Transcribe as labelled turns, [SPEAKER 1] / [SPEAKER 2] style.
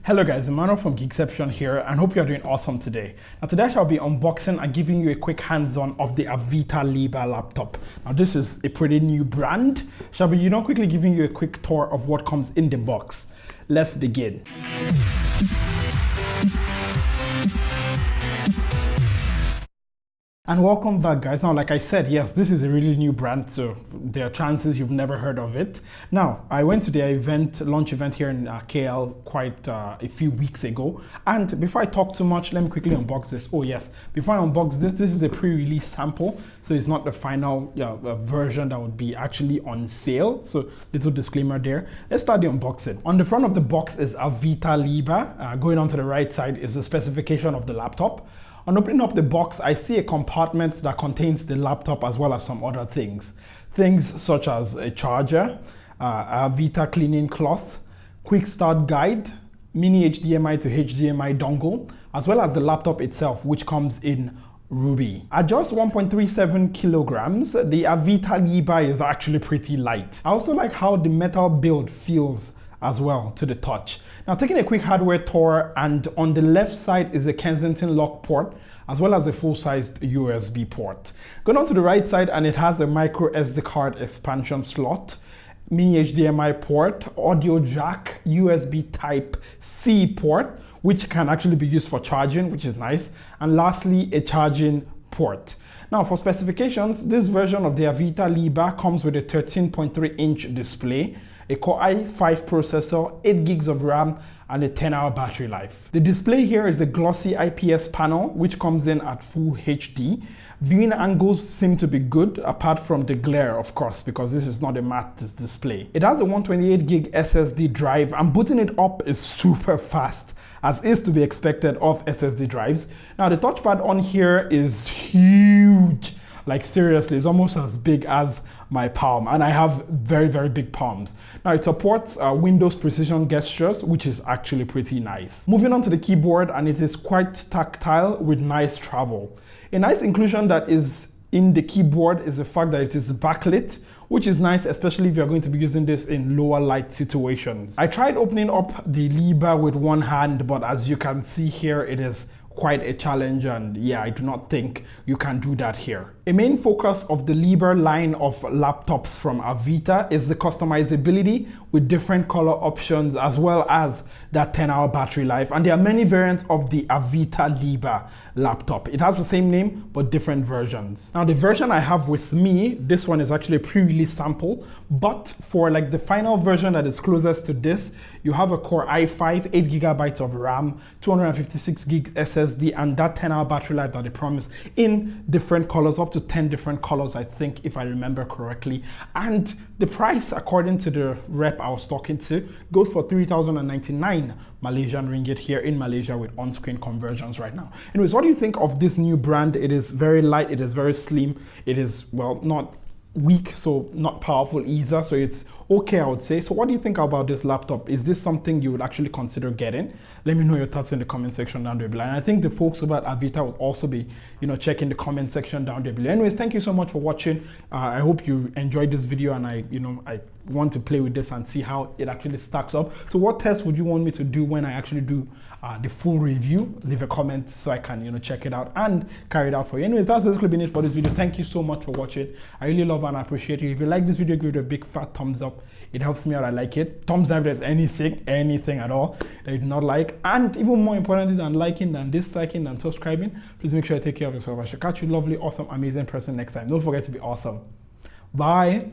[SPEAKER 1] Hello guys, Emmanuel from Geekception here and hope you are doing awesome today. Now today I shall be unboxing and giving you a quick hands-on of the Avita Liber laptop. Now this is a pretty new brand. Shall be quickly giving you a quick tour of what comes in the box. Let's begin. And welcome back guys. Now like I said, yes, this is a really new brand, so there are chances you've never heard of it. Now I went to their launch event here in KL quite a few weeks ago, and before I talk too much, let me quickly unbox this. Oh yes, before I unbox this is a pre-release sample, so it's not the final version that would be actually on sale, so little disclaimer there. Let's start the unboxing. On the front of the box is Avita Liber. Going on to the right side is the specification of the laptop. On opening up the box, I see a compartment that contains the laptop as well as some other things. Things such as a charger, Avita cleaning cloth, quick start guide, mini HDMI to HDMI dongle, as well as the laptop itself, which comes in Ruby. At just 1.37 kilograms, the Avita Liber is actually pretty light. I also like how the metal build feels as well to the touch. Now taking a quick hardware tour, and on the left side is a Kensington lock port as well as a full-sized USB port. Going on to the right side, and it has a micro SD card expansion slot, mini HDMI port, audio jack, USB type C port, which can actually be used for charging, which is nice, and lastly a charging port. Now for specifications, this version of the Avita Liber comes with a 13.3-inch display, a Core i5 processor, 8 gigs of RAM, and a 10-hour battery life. The display here is a glossy IPS panel, which comes in at full HD. Viewing angles seem to be good, apart from the glare, of course, because this is not a matte display. It has a 128 gig SSD drive, and booting it up is super fast, as is to be expected of SSD drives. Now the touchpad on here is huge. Like seriously, it's almost as big as my palm, and I have very, very big palms. Now it supports Windows precision gestures, which is actually pretty nice. Moving on to the keyboard, and it is quite tactile with nice travel. A nice inclusion that is in the keyboard is the fact that it is backlit, which is nice, especially if you're going to be using this in lower light situations. I tried opening up the Liber with one hand, but as you can see here, it is quite a challenge, and yeah, I do not think you can do that here. A main focus of the Liber line of laptops from Avita is the customizability with different color options as well as that 10-hour battery life, and there are many variants of the Avita Liber laptop. It has the same name but different versions. Now the version I have with me, this one is actually a pre-release sample, but for like the final version that is closest to this, you have a Core i5, 8 gigabytes of RAM, 256 gig SSD, and that 10-hour battery life that they promise in different colors, up to 10 different colors, I think, if I remember correctly. And the price, according to the rep I was talking to, goes for 3,099 Malaysian ringgit here in Malaysia with on-screen conversions right now. Anyways, what do you think of this new brand? It is very light, it is very slim, it is, well, not weak, so not powerful either, so it's okay, I would say. So what do you think about this laptop? Is this something you would actually consider getting? Let me know your thoughts in the comment section down there below, and I think the folks about Avita will also be checking the comment section down there below. Anyways, thank you so much for watching. I hope you enjoyed this video, and I want to play with this and see how it actually stacks up. So what test would you want me to do when I actually do the full review? Leave a comment so I can check it out and carry it out for you. Anyways, that's basically been it for this video. Thank you so much for watching. I really love and appreciate it. If you like this video, give it a big fat thumbs up. It helps me out. I like it. Thumbs down if there's anything at all that you do not like. And even more importantly than liking, than disliking, than subscribing, please make sure you take care of yourself. I shall catch you lovely, awesome, amazing person next time. Don't forget to be awesome. Bye.